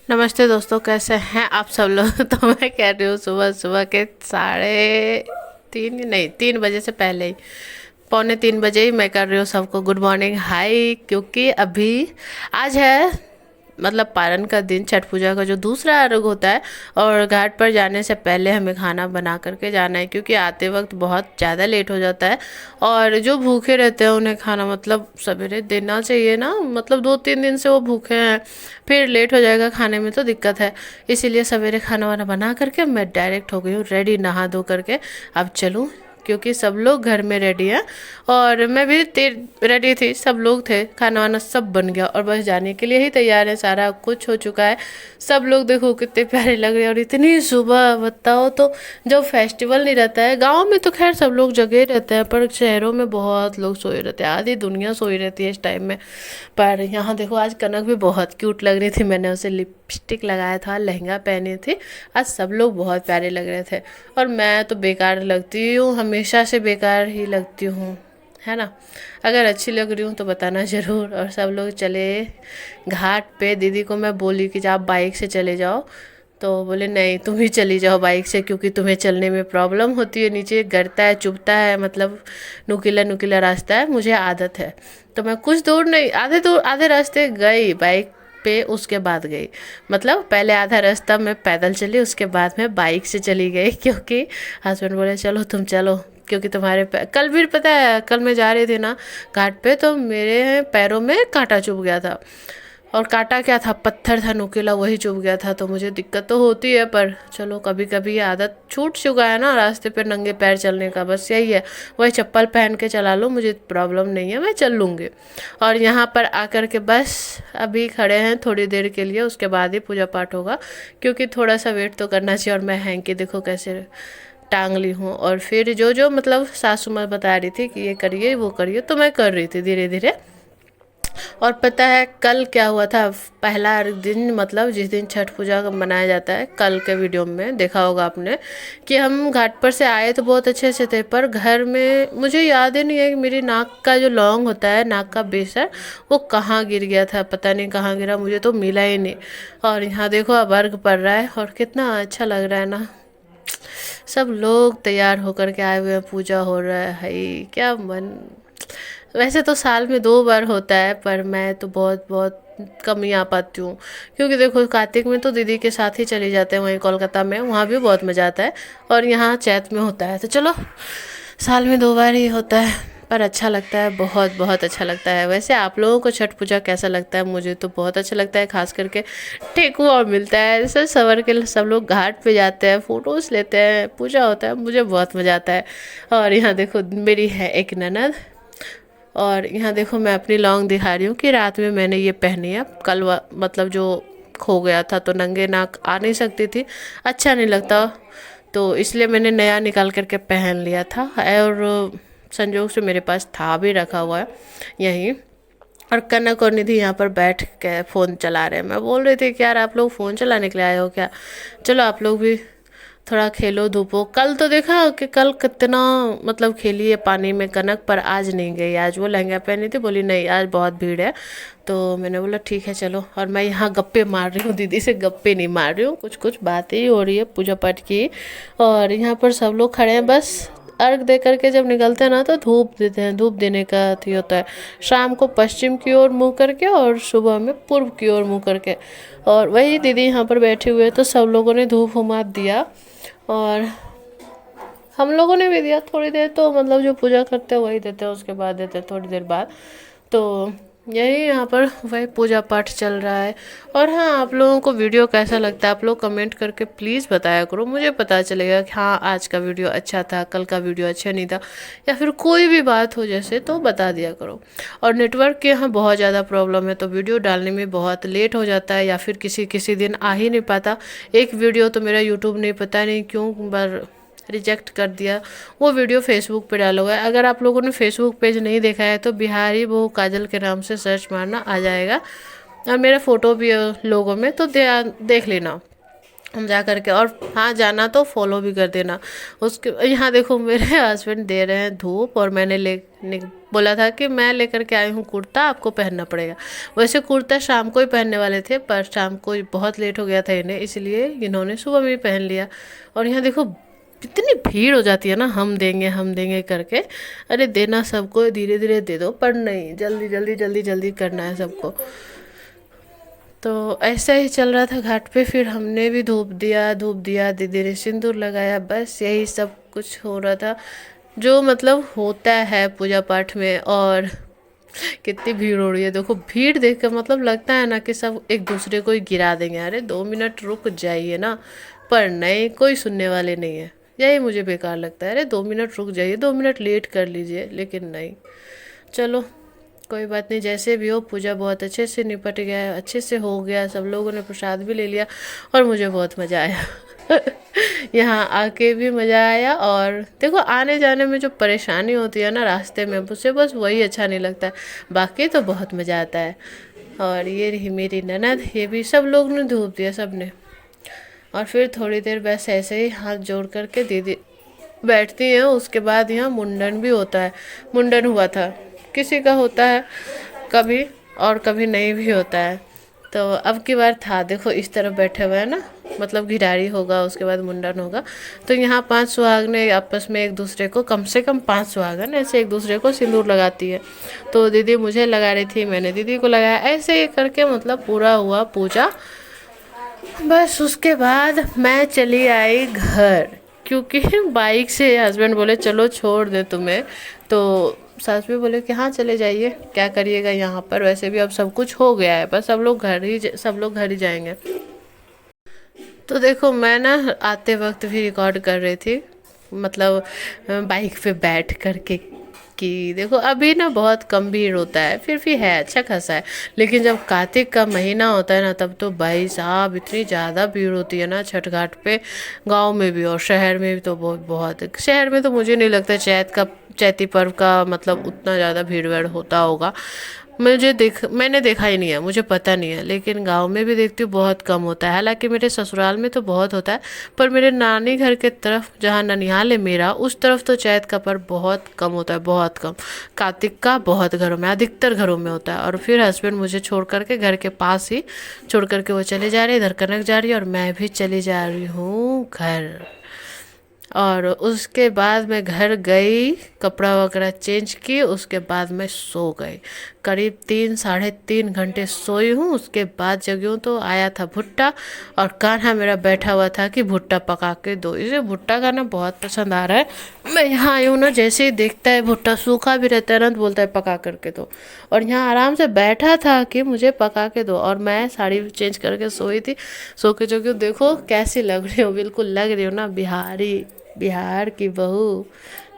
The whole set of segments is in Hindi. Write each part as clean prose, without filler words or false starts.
नमस्ते दोस्तों, कैसे हैं आप सब लोग। तो मैं कह रही हूँ सुबह सुबह के 3:30 नहीं 3 बजे से पहले ही, 2:45 ही मैं कर रही हूँ सबको गुड मॉर्निंग हाय, क्योंकि अभी आज है मतलब पारण का दिन, छठ पूजा का जो दूसरा अर्घ होता है। और घाट पर जाने से पहले हमें खाना बना करके जाना है, क्योंकि आते वक्त बहुत ज़्यादा लेट हो जाता है। और जो भूखे रहते हैं उन्हें खाना मतलब सवेरे देना चाहिए ना, मतलब 2-3 दिन से वो भूखे हैं, फिर लेट हो जाएगा खाने में तो दिक्कत है। इसीलिए सवेरे खाना वाना बना करके मैं डायरेक्ट हो गई हूँ रेडी, नहा धो करके अब चलूँ, क्योंकि सब लोग घर में रेडी हैं। और मैं भी रेडी थी, सब लोग थे, खाना वाना सब बन गया और बस जाने के लिए ही तैयार है, सारा कुछ हो चुका है। सब लोग देखो कितने प्यारे लग रहे हैं, और इतनी सुबह बताओ तो। जब फेस्टिवल नहीं रहता है गांव में तो खैर सब लोग जगे रहते हैं, पर शहरों में बहुत लोग सोए रहते हैं, आधी दुनिया सोई रहती है इस टाइम में। पर यहाँ देखो आज कनक भी बहुत क्यूट लग रही थी, मैंने उसे लिपस्टिक लगाया था, लहंगा पहने थे। आज सब लोग बहुत प्यारे लग रहे थे। और मैं तो बेकार लगती हूँ, हमेशा से बेकार ही लगती हूँ, है ना। अगर अच्छी लग रही हूँ तो बताना ज़रूर। और सब लोग चले घाट पे, दीदी को मैं बोली कि आप बाइक से चले जाओ, तो बोले नहीं तुम ही चली जाओ बाइक से, क्योंकि तुम्हें चलने में प्रॉब्लम होती है, नीचे गिरता है चुभता है, मतलब नुकीला नुकीला रास्ता है, मुझे आदत है। तो मैं कुछ दूर नहीं, आधे रास्ते गई बाइक पे, उसके बाद गई, मतलब पहले आधा रास्ता मैं पैदल चली, उसके बाद मैं बाइक से चली गई, क्योंकि हस्बैंड बोले चलो तुम चलो, क्योंकि तुम्हारे कल भी पता है, कल मैं जा रही थी ना घाट पे, तो मेरे पैरों में कांटा चुभ गया था। और कांटा क्या था, पत्थर था नुकीला, वही चुभ गया था। तो मुझे दिक्कत तो होती है, पर चलो कभी कभी ये आदत छूट चुका है ना रास्ते पे नंगे पैर चलने का, बस यही है। वही चप्पल पहन के चला लो, मुझे प्रॉब्लम नहीं है, मैं चल लूँगी। और यहाँ पर आकर के बस अभी खड़े हैं थोड़ी देर के लिए, उसके बाद ही पूजा पाठ होगा, क्योंकि थोड़ा सा वेट तो करना चाहिए। और मैं हैंकी देखो कैसे टांग ली हूँ। और फिर जो जो मतलब सासू माँ बता रही थी कि ये करिए वो करिए, तो मैं कर रही थी धीरे धीरे। और पता है कल क्या हुआ था, पहला दिन, मतलब जिस दिन छठ पूजा का मनाया जाता है, कल के वीडियो में देखा होगा आपने कि हम घाट पर से आए तो बहुत अच्छे से थे, पर घर में मुझे याद ही नहीं है कि मेरी नाक का जो लौंग होता है, नाक का बेसर, वो कहाँ गिर गया था, पता नहीं कहाँ गिरा, मुझे तो मिला ही नहीं। और यहाँ देखो अब अर्घ पड़ रहा है और कितना अच्छा लग रहा है ना, सब लोग तैयार होकर के आए हुए हैं, पूजा हो रहा है, हाय क्या मन। वैसे तो साल में 2 बार होता है, पर मैं तो बहुत बहुत कम ही आ पाती हूँ, क्योंकि देखो कार्तिक में तो दीदी के साथ ही चले जाते हैं वहीं कोलकाता में, वहाँ भी बहुत मज़ा आता है। और यहाँ चैत में होता है, तो चलो साल में 2 बार ही होता है, पर अच्छा लगता है, बहुत बहुत अच्छा लगता है। वैसे आप लोगों को छठ पूजा कैसा लगता है? मुझे तो बहुत अच्छा लगता है, खास करके ठेकुआ मिलता है, सब सवर के सब लोग घाट पे जाते हैं, फोटोज लेते हैं, पूजा होता है, मुझे बहुत मज़ा आता है। और यहाँ देखो मेरी है एक ननद, और यहाँ देखो मैं अपनी लॉन्ग दिखा रही हूँ कि रात में मैंने ये पहनी है, कल मतलब जो खो गया था तो नंगे नाक आ नहीं सकती थी, अच्छा नहीं लगता, तो इसलिए मैंने नया निकाल करके पहन लिया था। और संजोग से मेरे पास था भी रखा हुआ है यहीं। और कनक और निधि यहाँ पर बैठ के फ़ोन चला रहे हैं, मैं बोल रही थी कि यार आप लोग फ़ोन चलाने के लिए आए हो क्या, चलो आप लोग भी थोड़ा खेलो धूपो। कल तो देखा कि कल कितना मतलब खेली है पानी में कनक, पर आज नहीं गई, आज वो लहंगा पहनी थी, बोली नहीं आज बहुत भीड़ है, तो मैंने बोला ठीक है चलो। और मैं यहाँ गप्पे मार रही हूँ, दीदी से गप्पे नहीं मार रही हूँ, कुछ कुछ बातें ही हो रही है पूजा पाठ की। और यहाँ पर सब लोग खड़े हैं, बस अर्घ दे करके जब निकलते हैं ना तो धूप देते हैं, धूप देने का अथी होता है, शाम को पश्चिम की ओर मुँह करके और सुबह में पूर्व की ओर मुँह करके। और वही दीदी यहाँ पर बैठे हुए तो सब लोगों ने धूप हुमात दिया, और हम लोगों ने भी दिया थोड़ी देर, तो मतलब जो पूजा करते हैं वही देते हैं, उसके बाद देते हैं थोड़ी देर बाद। तो यही यहाँ पर वही पूजा पाठ चल रहा है। और हाँ, आप लोगों को वीडियो कैसा लगता है आप लोग कमेंट करके प्लीज़ बताया करो, मुझे पता चलेगा कि हाँ आज का वीडियो अच्छा था, कल का वीडियो अच्छा नहीं था, या फिर कोई भी बात हो जैसे तो बता दिया करो। और नेटवर्क के यहाँ बहुत ज़्यादा प्रॉब्लम है, तो वीडियो डालने में बहुत लेट हो जाता है, या फिर किसी किसी दिन आ ही नहीं पाता। एक वीडियो तो मेरा यूट्यूब नहीं पता नहीं क्यों बार रिजेक्ट कर दिया, वो वीडियो फेसबुक पे डाला हुआ है। अगर आप लोगों ने फेसबुक पेज नहीं देखा है तो बिहारी बहू काजल के नाम से सर्च मारना, आ जाएगा, और मेरा फ़ोटो भी है लोगों में, तो देख लेना हम जा करके। और हाँ जाना तो फॉलो भी कर देना उसके। यहाँ देखो मेरे हस्बैंड दे रहे हैं धूप, और मैंने बोला था कि मैं लेकर के आई हूँ कुर्ता, आपको पहनना पड़ेगा। वैसे कुर्ता शाम को ही पहनने वाले थे, पर शाम को बहुत लेट हो गया था इन्हें, इसलिए इन्होंने सुबह में ही पहन लिया। और यहाँ देखो इतनी भीड़ हो जाती है ना, हम देंगे करके। अरे देना सबको, धीरे धीरे दे दो, पर नहीं, जल्दी जल्दी जल्दी जल्दी करना है सबको। तो ऐसा ही चल रहा था घाट पे। फिर हमने भी धूप दिया, दीदी ने सिंदूर लगाया, बस यही सब कुछ हो रहा था जो मतलब होता है पूजा पाठ में। और कितनी भीड़ हो रही है, देखो भीड़ देख कर मतलब लगता है ना कि सब एक दूसरे को ही गिरा देंगे। अरे 2 मिनट रुक जाइए ना, पर नहीं, कोई सुनने वाले नहीं है। यही मुझे बेकार लगता है, अरे 2 मिनट रुक जाइए, 2 मिनट लेट कर लीजिए, लेकिन नहीं। चलो कोई बात नहीं, जैसे भी हो पूजा बहुत अच्छे से निपट गया, अच्छे से हो गया, सब लोगों ने प्रसाद भी ले लिया और मुझे बहुत मज़ा आया। यहाँ आके भी मज़ा आया। और देखो आने जाने में जो परेशानी होती है ना रास्ते में, मुझसे बस वही अच्छा नहीं लगता है, बाकी तो बहुत मज़ा आता है। और ये रही मेरी ननद, ये भी सब लोग ने धूप दिया सब ने। और फिर थोड़ी देर बस ऐसे ही हाथ जोड़ करके दीदी बैठती हैं। उसके बाद यहाँ मुंडन भी होता है, मुंडन हुआ था, किसी का होता है कभी और कभी नहीं भी होता है। तो अब की बार था, देखो इस तरफ बैठे हुए हैं ना, मतलब घिडारी होगा, उसके बाद मुंडन होगा। तो यहाँ 5 सुहागने आपस में एक दूसरे को, कम से कम 5 सुहागन ऐसे एक दूसरे को सिंदूर लगाती है। तो दीदी मुझे लगा रही थी, मैंने दीदी को लगाया, ऐसे ही करके मतलब पूरा हुआ पूजा। बस उसके बाद मैं चली आई घर, क्योंकि बाइक से हस्बैंड बोले चलो छोड़ दे तुम्हें। तो सास भी बोले कि हाँ चले जाइए, क्या करिएगा यहाँ पर, वैसे भी अब सब कुछ हो गया है, बस सब लोग घर ही जाएंगे। तो देखो मैं ना आते वक्त भी रिकॉर्ड कर रही थी, मतलब बाइक पे बैठ करके, कि देखो अभी ना बहुत कम भीड़ होता है, फिर भी है अच्छा खासा है। लेकिन जब कार्तिक का महीना होता है ना, तब तो भाई साहब इतनी ज़्यादा भीड़ होती है ना छठ घाट पे, गांव में भी और शहर में भी। तो बहुत शहर में तो मुझे नहीं लगता चैती पर्व का मतलब उतना ज़्यादा भीड़ भाड़ होता होगा। मैंने देखा ही नहीं है, मुझे पता नहीं है, लेकिन गांव में भी देखती हूँ बहुत कम होता है। हालांकि मेरे ससुराल में तो बहुत होता है, पर मेरे नानी घर के तरफ, जहाँ ननिहाल है मेरा, उस तरफ तो चैत का पर्व बहुत कम होता है, बहुत कम। कार्तिक का बहुत घरों में, अधिकतर घरों में होता है। और फिर हस्बैंड मुझे छोड़ करके घर के पास ही छोड़ करके वो चले जा रहे, इधर कनक जा रही है और मैं भी चली जा रही हूँ घर। और उसके बाद मैं घर गई, कपड़ा वगैरह चेंज की, उसके बाद मैं सो गई। करीब 3 साढ़े 3 घंटे सोई हूँ। उसके बाद जगी हूँ तो आया था भुट्टा, और कान्हा मेरा बैठा हुआ था कि भुट्टा पका के दो। इसे भुट्टा खाना बहुत पसंद आ रहा है। मैं यहाँ आई हूँ ना, जैसे ही देखता है भुट्टा सूखा भी रहता है ना, तो बोलता है पका करके दो। और यहाँ आराम से बैठा था कि मुझे पका के दो, और मैं साड़ी चेंज करके सोई थी। सो के जो कि देखो कैसी लग रही हूँ, बिल्कुल लग रही हूँ ना बिहार की बहू।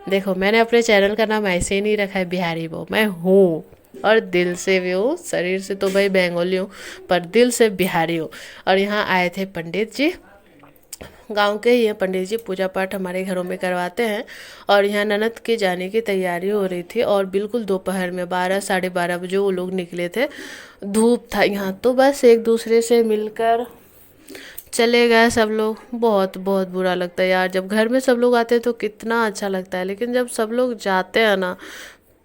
देखो मैंने अपने चैनल का नाम ऐसे ही नहीं रखा है बिहारी बहू, मैं हूँ, और दिल से भी हूँ। शरीर से तो भाई बंगाली हूँ, पर दिल से बिहारी हूँ। और यहाँ आए थे पंडित जी, गांव के ही हैं पंडित जी, पूजा पाठ हमारे घरों में करवाते हैं। और यहाँ ननद के जाने की तैयारी हो रही थी, और बिल्कुल दोपहर में 12 साढ़े 12 बजे वो लोग निकले थे। धूप था यहाँ, तो बस एक दूसरे से मिलकर चले गए सब लोग। बहुत बहुत बुरा लगता है यार, जब घर में सब लोग आते हैं तो कितना अच्छा लगता है, लेकिन जब सब लोग जाते हैं ना,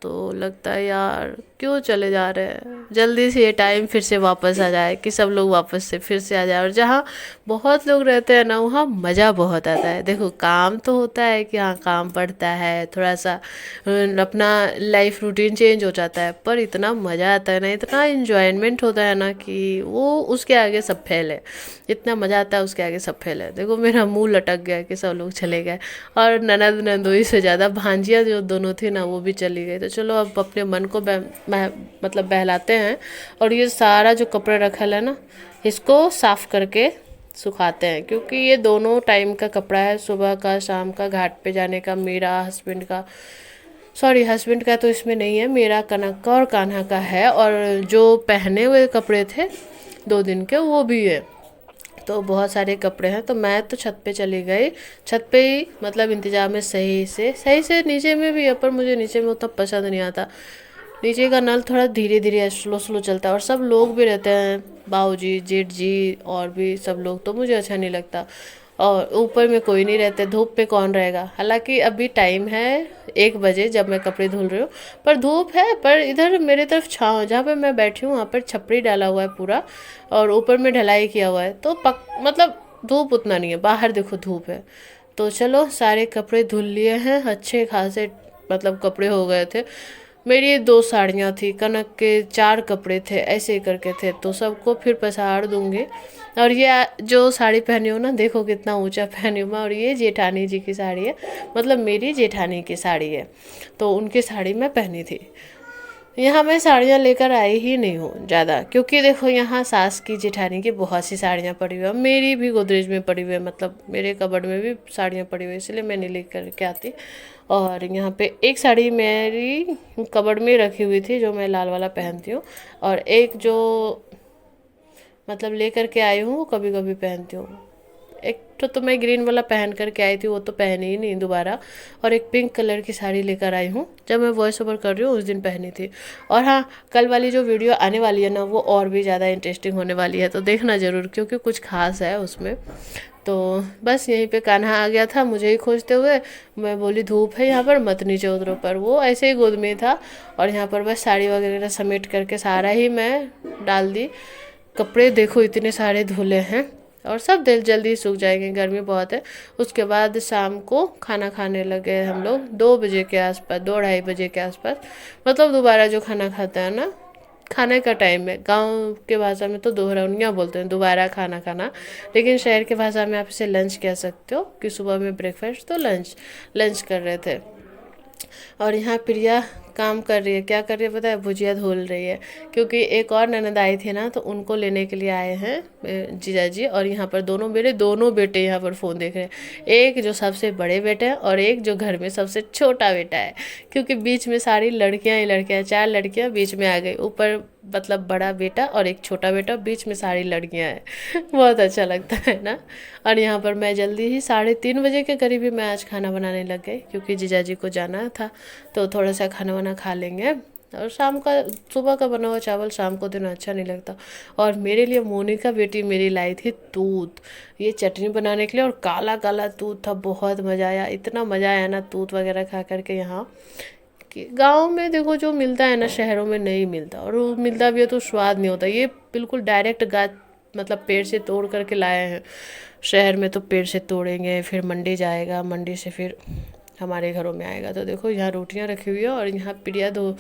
तो लगता है यार क्यों चले जा रहे हैं, जल्दी से ये टाइम फिर से वापस आ जाए, कि सब लोग वापस से फिर से आ जाए। और जहाँ बहुत लोग रहते हैं ना, वहाँ मज़ा बहुत आता है। देखो काम तो होता है कि हाँ काम पड़ता है, थोड़ा सा अपना लाइफ रूटीन चेंज हो जाता है, पर इतना मज़ा आता है ना, इतना इन्जॉयमेंट होता है ना, कि वो उसके आगे सब फेल है। इतना मज़ा आता है उसके आगे सब फेल है। देखो मेरा मुंह लटक गया कि सब लोग चले गए, और ननद नंदोई से ज़्यादा भांजियाँ जो दोनों थी ना, वो भी चली गई। तो चलो अब अपने मन को मतलब बहलाते हैं। और ये सारा जो कपड़ा रखा है ना, इसको साफ़ करके सुखाते हैं, क्योंकि ये दोनों टाइम का कपड़ा है, सुबह का शाम का, घाट पे जाने का, मेरा हस्बैंड का, सॉरी हस्बैंड का तो इसमें नहीं है, मेरा कनक का और कान्हा का है। और जो पहने हुए कपड़े थे 2 दिन के, वो भी है। तो बहुत सारे कपड़े हैं। तो मैं तो छत पे चली गई, छत पे ही मतलब इंतजाम है, सही से नीचे में भी है, पर मुझे नीचे में उतना पसंद नहीं आता। नीचे का नल थोड़ा धीरे धीरे स्लो स्लो चलता है, और सब लोग भी रहते हैं, बाऊजी जेठ जी और भी सब लोग, तो मुझे अच्छा नहीं लगता। और ऊपर में कोई नहीं रहते, धूप पे कौन रहेगा। हालांकि अभी टाइम है 1 बजे जब मैं कपड़े धुल रही हूँ। पर धूप है, पर इधर मेरे तरफ छाँव, जहाँ पे मैं बैठी हूँ वहाँ पर छपरी डाला हुआ है पूरा, और ऊपर में ढलाई किया हुआ है, तो मतलब धूप उतना नहीं है। बाहर देखो धूप है। तो चलो सारे कपड़े धुल लिए हैं, अच्छे खासे मतलब कपड़े हो गए थे। मेरी 2 साड़ियाँ थी, कनक के 4 कपड़े थे, ऐसे ही करके थे, तो सबको फिर पसार दूंगी। और ये जो साड़ी पहनी हूँ ना, देखो कितना ऊंचा पहनी हूँ मैं, और ये जेठानी जी की साड़ी है, मतलब मेरी जेठानी की साड़ी है, तो उनकी साड़ी मैं पहनी थी। यहाँ मैं साड़ियाँ लेकर आई ही नहीं हूँ ज़्यादा, क्योंकि देखो यहाँ सास की जेठानी की बहुत सी साड़ियाँ पड़ी हुई है, मेरी भी गोदरेज में पड़ी हुई है, मतलब मेरे कबर्ड में भी साड़ियाँ पड़ी हुई है, इसलिए मैं नहीं लेकर के आती। और यहाँ पे एक साड़ी मेरी कबर्ड में रखी हुई थी जो मैं लाल वाला पहनती हूँ, और एक जो मतलब लेकर के आई हूँ वो कभी कभी पहनती हूँ। एक तो मैं ग्रीन वाला पहन करके आई थी, वो तो पहनी ही नहीं दोबारा। और एक पिंक कलर की साड़ी लेकर आई हूँ, जब मैं वॉइस ओवर कर रही हूँ उस दिन पहनी थी। और हाँ, कल वाली जो वीडियो आने वाली है ना, वो और भी ज़्यादा इंटरेस्टिंग होने वाली है, तो देखना ज़रूर, क्योंकि कुछ खास है उसमें। तो बस यहीं पे कान्हा आ गया था मुझे ही खोजते हुए। मैं बोली धूप है यहाँ पर, मत नीचे उतरो, पर वो ऐसे ही गोद में था। और यहाँ पर बस साड़ी वगैरह समेट करके सारा ही मैं डाल दी। कपड़े देखो इतने सारे धुले हैं, और सब दिल जल्दी सूख जाएंगे, गर्मी बहुत है। उसके बाद शाम को खाना खाने लगे हम लोग 2 बजे के आसपास, 2 ढाई बजे के आसपास, मतलब दोबारा जो खाना खाता है ना, खाने का टाइम है। गांव के भाषा में तो दोहरौनिया बोलते हैं, दोबारा खाना खाना, लेकिन शहर के भाषा में आप इसे लंच कह सकते हो, कि सुबह में ब्रेकफास्ट तो लंच लंच कर रहे थे। और यहाँ प्रिया काम कर रही है, क्या कर रही है पता है, भुजिया धुल रही है, क्योंकि एक और ननद आई थी ना, तो उनको लेने के लिए आए हैं जीजा जी। और यहाँ पर मेरे दोनों बेटे यहाँ पर फ़ोन देख रहे हैं, एक जो सबसे बड़े बेटे हैं और एक जो घर में सबसे छोटा बेटा है, क्योंकि बीच में सारी लड़कियाँ ही लड़कियाँ, 4 लड़कियाँ बीच में आ गई, ऊपर मतलब बड़ा बेटा और एक छोटा बेटा, बीच में सारी लड़कियां हैं। बहुत अच्छा लगता है ना। और यहाँ पर मैं जल्दी ही 3:30 बजे के करीब ही मैं आज खाना बनाने लग गई, क्योंकि जीजा जी को जाना था, तो थोड़ा सा खाना वाना खा लेंगे। और शाम का, सुबह का बना हुआ चावल शाम को देना अच्छा नहीं लगता। और मेरे लिए मोनिका बेटी मेरी लाई थी तूत, ये चटनी बनाने के लिए, और काला काला तूत था, बहुत मज़ा आया, इतना मज़ा आया ना तूत वगैरह खा करके। यहाँ कि गाँव में देखो जो मिलता है ना, शहरों में नहीं मिलता, और वो मिलता भी है तो स्वाद नहीं होता। ये बिल्कुल डायरेक्ट गाछ, मतलब पेड़ से तोड़ करके लाए हैं। शहर में तो पेड़ से तोड़ेंगे, फिर मंडी जाएगा, मंडी से फिर हमारे घरों में आएगा। तो देखो यहाँ रोटियाँ रखी हुई है, और यहाँ प्रिया दे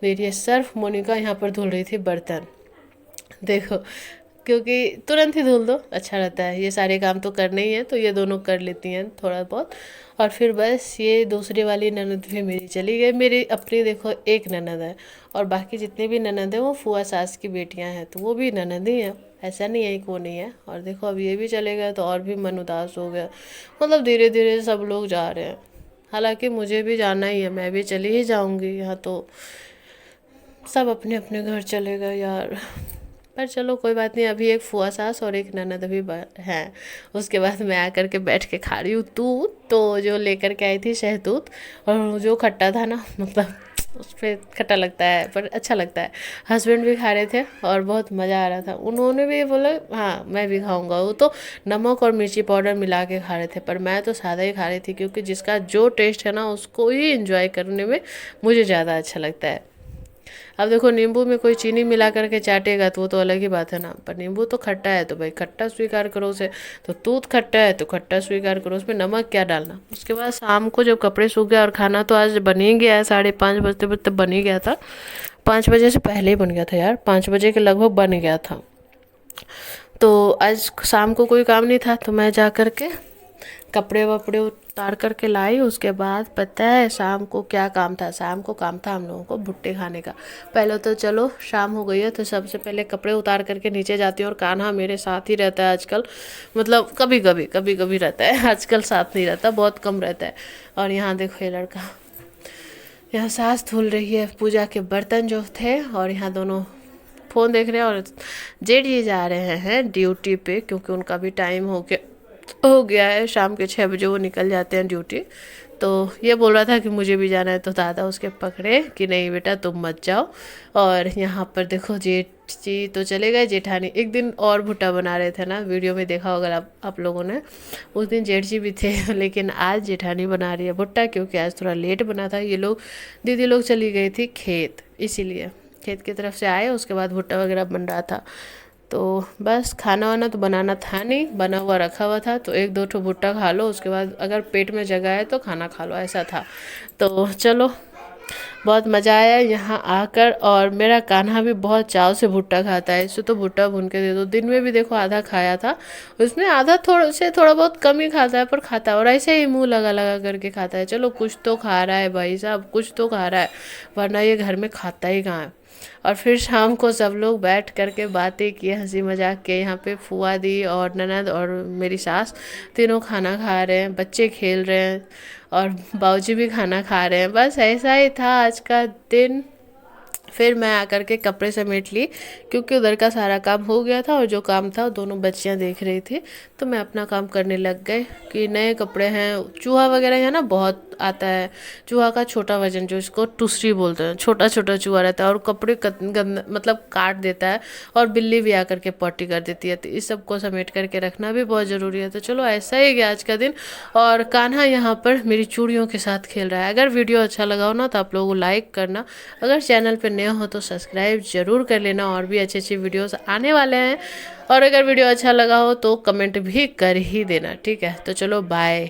रही है सर्फ, मोनिका यहाँ पर धुल रही थी बर्तन। देखो, क्योंकि तुरंत ही धुल दो, अच्छा रहता है, ये सारे काम तो करने ही है, तो ये दोनों कर लेती हैं थोड़ा बहुत। और फिर बस ये दूसरी वाली ननद भी मेरी चली गई। मेरी अपनी देखो एक ननद है, और बाकी जितने भी ननद हैं वो फुआ सास की बेटियां हैं, तो वो भी ननद ही हैं, ऐसा नहीं है कि वो नहीं है। और देखो अब ये भी चले गए, तो और भी मन उदास हो गया। मतलब धीरे धीरे सब लोग जा रहे हैं, हालांकि मुझे भी जाना ही है, मैं भी चली ही जाऊंगी। यहाँ तो सब अपने अपने घर चले गए यार। पर चलो कोई बात नहीं, अभी एक फुआ सास और एक ननद अभी हैं। उसके बाद मैं आकर के बैठ के खा रही हूँ दूध, तो जो लेकर के आई थी शहतूत, और जो खट्टा था ना, मतलब उस पर खट्टा लगता है पर अच्छा लगता है। हस्बैंड भी खा रहे थे और बहुत मज़ा आ रहा था, उन्होंने भी बोला हाँ मैं भी खाऊंगा। वो तो नमक और मिर्ची पाउडर मिला के खा रहे थे, पर मैं तो सादा ही खा रही थी, क्योंकि जिसका जो टेस्ट है ना उसको ही इंजॉय करने में मुझे ज़्यादा अच्छा लगता है। अब देखो नींबू में कोई चीनी मिला करके चाटेगा तो वो तो अलग ही बात है ना, पर नींबू तो खट्टा है तो भाई खट्टा स्वीकार करो उसे, तो दूध खट्टा है तो खट्टा स्वीकार करो, उसमें नमक क्या डालना। उसके बाद शाम को जब कपड़े सूख गए और खाना तो आज बन ही गया है, 5:30 बजते बजते बन ही गया था, 5 बजे से पहले ही बन गया था यार, 5 बजे के लगभग बन गया था। तो आज शाम को कोई काम नहीं था, तो मैं जा कर के कपड़े वपड़े उतार करके लाई। उसके बाद पता है शाम को क्या काम था, शाम को काम था हम लोगों को भुट्टे खाने का। पहले तो चलो शाम हो गई है, तो सबसे पहले कपड़े उतार करके नीचे जाती हूँ, और कान्हा मेरे साथ ही रहता है आजकल, मतलब कभी कभी रहता है, आजकल साथ नहीं रहता, बहुत कम रहता है। और यहाँ देखो ये लड़का, यहाँ सास धुल रही है पूजा के बर्तन जो थे, और यहाँ दोनों फ़ोन देख रहे हैं। और जेठ जी जा रहे हैं ड्यूटी पे, क्योंकि उनका भी टाइम हो गया है, शाम के 6 बजे वो निकल जाते हैं ड्यूटी। तो ये बोल रहा था कि मुझे भी जाना है, तो दादा उसके पकड़े कि नहीं बेटा तुम मत जाओ। और यहाँ पर देखो जेठ जी तो चले गए जेठानी। एक दिन और भुट्टा बना रहे थे ना, वीडियो में देखा होगा आप लोगों ने। उस दिन जेठ जी भी थे लेकिन आज जेठानी बना रही है भुट्टा, क्योंकि आज थोड़ा लेट बना था। ये लोग दीदी लोग चली गई थी खेत, इसीलिए खेत की तरफ से आए, उसके बाद भुट्टा वगैरह बन रहा था। तो बस खाना वाना तो बनाना था नहीं, बना हुआ रखा हुआ था, तो एक दो ठो भुट्टा खा लो, उसके बाद अगर पेट में जगह है तो खाना खा लो, ऐसा था। तो चलो, बहुत मज़ा आया यहाँ आकर। और मेरा कान्हा भी बहुत चाव से भुट्टा खाता है, इसे तो भुट्टा भून के दे दो। दिन में भी देखो आधा खाया था, उसमें आधा थोड़ा बहुत कम ही खाता है, पर खाता है, और ऐसे ही मुंह लगा लगा करके खाता है। चलो कुछ तो खा रहा है भाई साहब, कुछ तो खा रहा है, वरना ये घर में खाता ही कहाँ है। और फिर शाम को सब लोग बैठ करके बातें किए, हंसी मजाक के। यहाँ पे फुआ दी और ननद और मेरी सास तीनों खाना खा रहे हैं, बच्चे खेल रहे हैं और बाबूजी भी खाना खा रहे हैं। बस ऐसा ही था आज का दिन। फिर मैं आकर के कपड़े समेट ली, क्योंकि उधर का सारा काम हो गया था, और जो काम था दोनों बच्चियां देख रही थी, तो मैं अपना काम करने लग गए। कि नए कपड़े हैं, चूहा वगैरह है ना बहुत आता है, चूहा का छोटा वजन, जो इसको टुसरी बोलते हैं, छोटा छोटा चूहा रहता है और कपड़े मतलब काट देता है, और बिल्ली भी आकर के पॉटी कर देती है। तो इस सब को समेट करके रखना भी बहुत ज़रूरी है। तो चलो ऐसा ही गया आज का दिन। और कान्हा यहाँ पर मेरी चूड़ियों के साथ खेल रहा है। अगर वीडियो अच्छा लगा हो ना तो आप लोगों को लाइक करना, अगर चैनल पर नए हो तो सब्सक्राइब जरूर कर लेना, और भी अच्छी अच्छी वीडियोस आने वाले हैं। और अगर वीडियो अच्छा लगा हो तो कमेंट भी कर ही देना, ठीक है। तो चलो बाय।